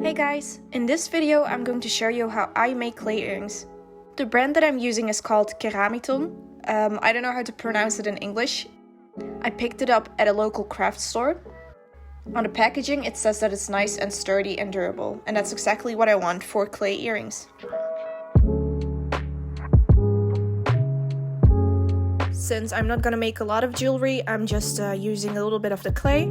Hey guys, in this video I'm going to show you how I make clay earrings. The brand that I'm using is called Keramiton. I don't know how to pronounce it in English. I picked it up at a local craft store. On the packaging it says that it's nice and sturdy and durable, and that's exactly what I want for clay earrings. Since I'm not gonna make a lot of jewelry, I'm just using a little bit of the clay.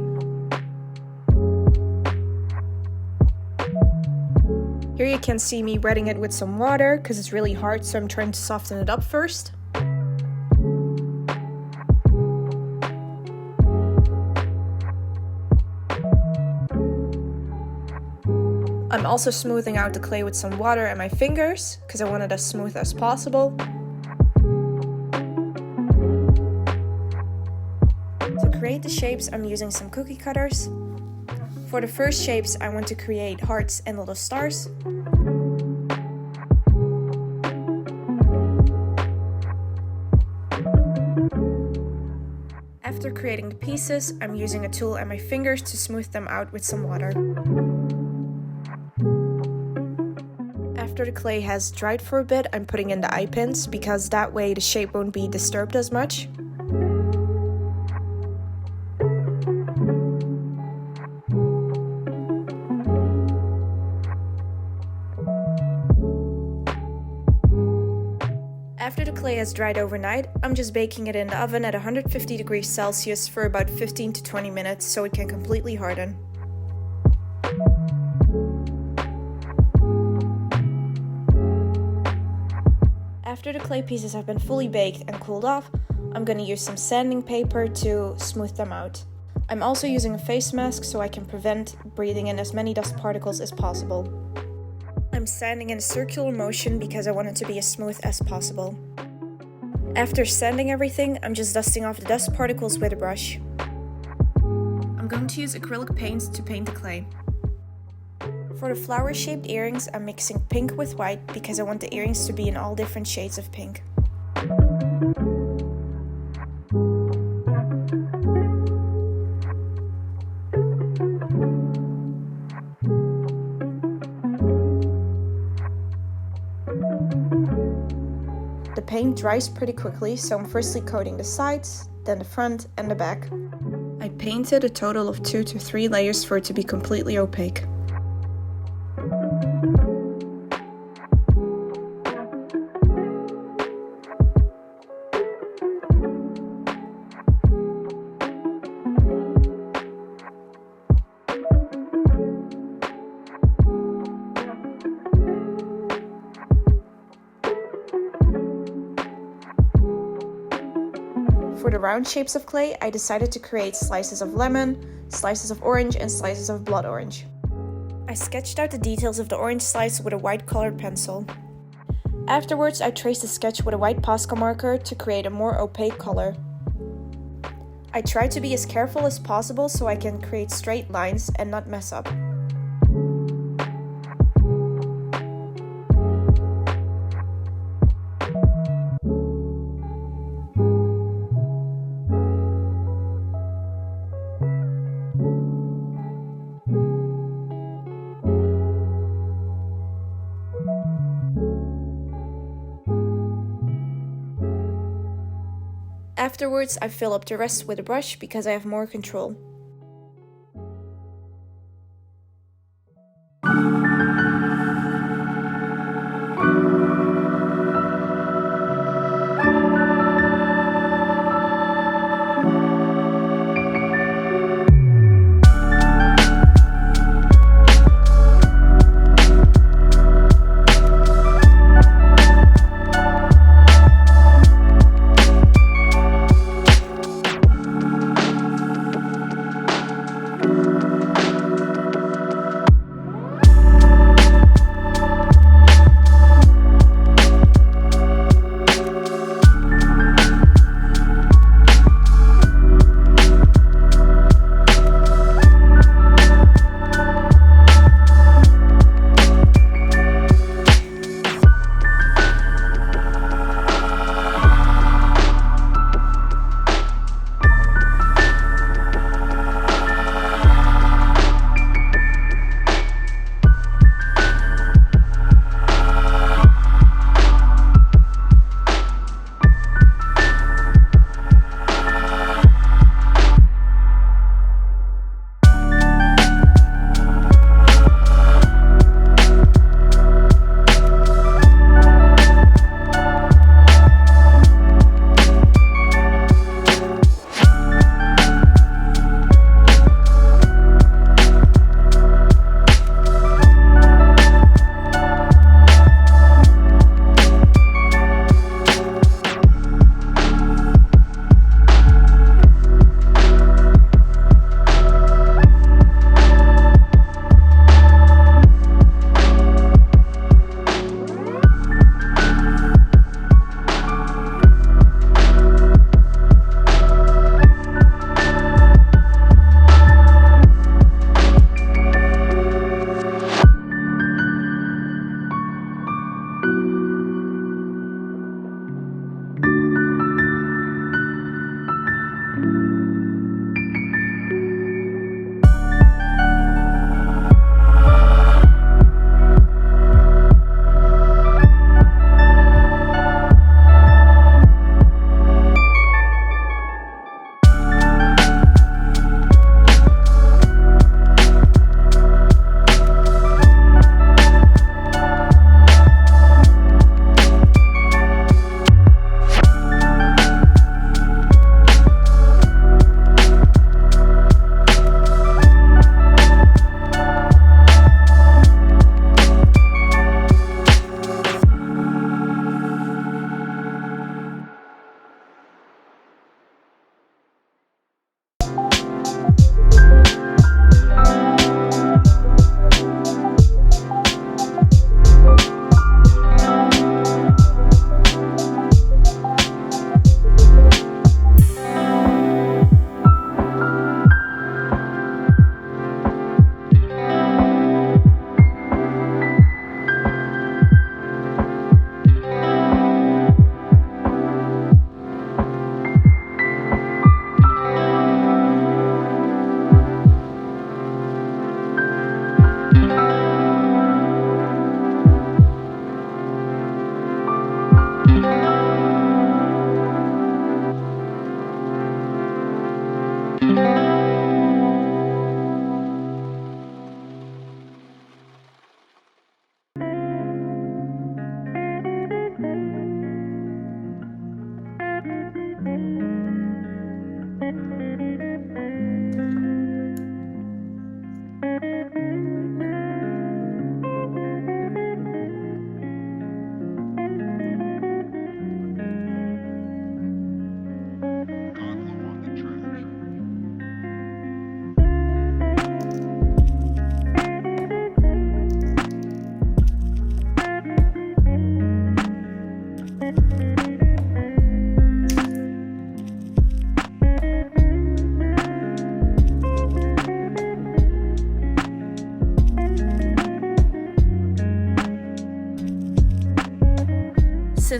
Here you can see me wetting it with some water because it's really hard, so I'm trying to soften it up first. I'm also smoothing out the clay with some water and my fingers because I want it as smooth as possible. To create the shapes, I'm using some cookie cutters. For the first shapes, I want to create hearts and little stars. After creating the pieces, I'm using a tool and my fingers to smooth them out with some water. After the clay has dried for a bit, I'm putting in the eye pins because that way the shape won't be disturbed as much. After the clay has dried overnight, I'm just baking it in the oven at 150 degrees Celsius for about 15 to 20 minutes so it can completely harden. After the clay pieces have been fully baked and cooled off, I'm going to use some sanding paper to smooth them out. I'm also using a face mask so I can prevent breathing in as many dust particles as possible. I'm sanding in a circular motion because I want it to be as smooth as possible. After sanding everything, I'm just dusting off the dust particles with a brush. I'm going to use acrylic paints to paint the clay. For the flower-shaped earrings, I'm mixing pink with white because I want the earrings to be in all different shades of pink. The paint dries pretty quickly, so I'm firstly coating the sides, then the front and the back. I painted a total of 2 to 3 layers for it to be completely opaque. For the round shapes of clay, I decided to create slices of lemon, slices of orange, and slices of blood orange. I sketched out the details of the orange slice with a white colored pencil. Afterwards, I traced the sketch with a white Posca marker to create a more opaque color. I tried to be as careful as possible so I can create straight lines and not mess up. Afterwards, I fill up the rest with a brush because I have more control.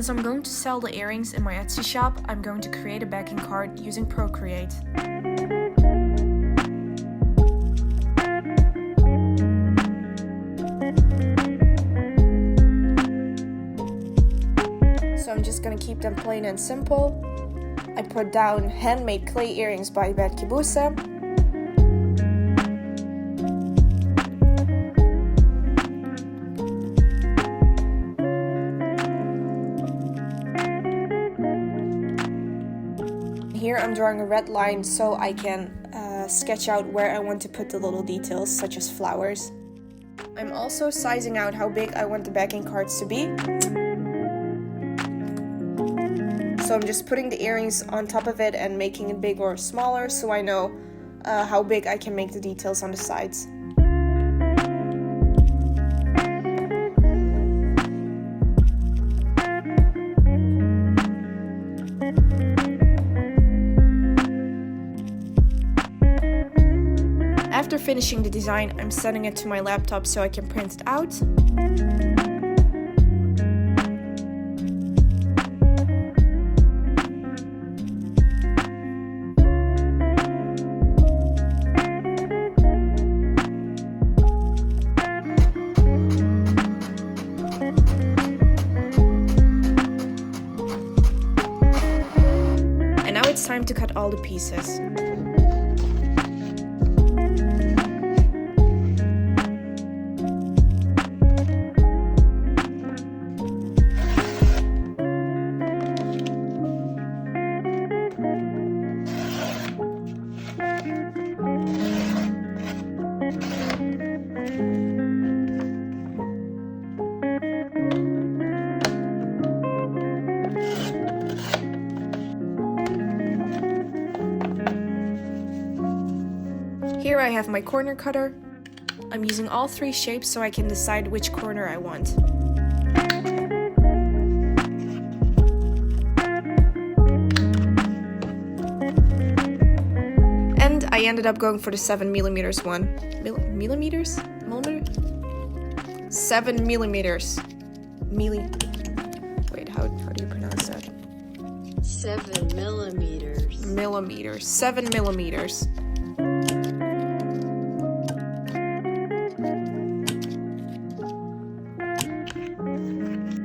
Since I'm going to sell the earrings in my Etsy shop, I'm going to create a backing card using Procreate. So I'm just gonna keep them plain and simple. I put down handmade clay earrings by Buse. Here I'm drawing a red line so I can sketch out where I want to put the little details, such as flowers. I'm also sizing out how big I want the backing cards to be. So I'm just putting the earrings on top of it and making it bigger or smaller so I know how big I can make the details on the sides. After finishing the design, I'm sending it to my laptop so I can print it out. And now it's time to cut all the pieces. Here I have my corner cutter. I'm using all three shapes so I can decide which corner I want. And I ended up going for the 7mm one. Millimeters? 7mm. Wait, how do you pronounce that? 7mm. Millimeters. 7mm.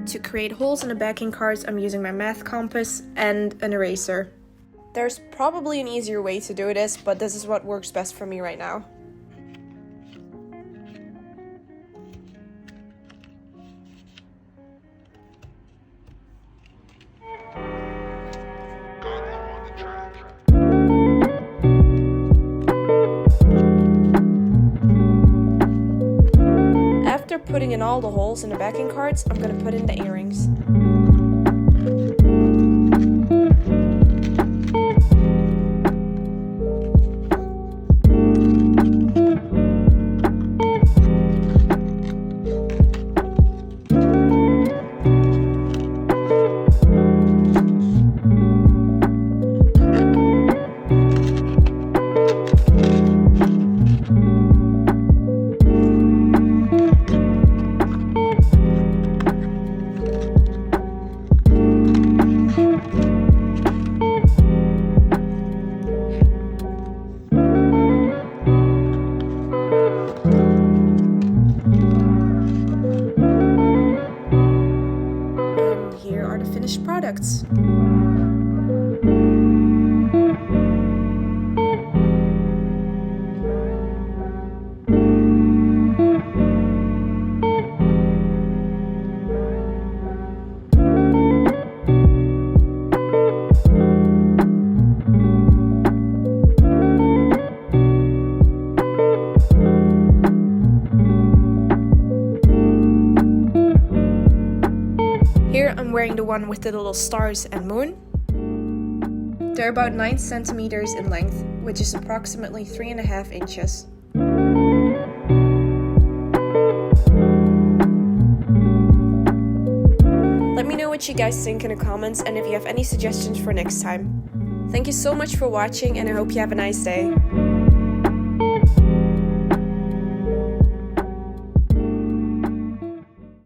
To create holes in the backing cards, I'm using my math compass and an eraser. There's probably an easier way to do this, but this is what works best for me right now. After putting in all the holes in the backing cards, I'm going to put in the earrings. Finished products. Here I'm wearing the one with the little stars and moon. They're about 9 centimeters in length, which is approximately 3.5 inches. Let me know what you guys think in the comments and if you have any suggestions for next time. Thank you so much for watching and I hope you have a nice day.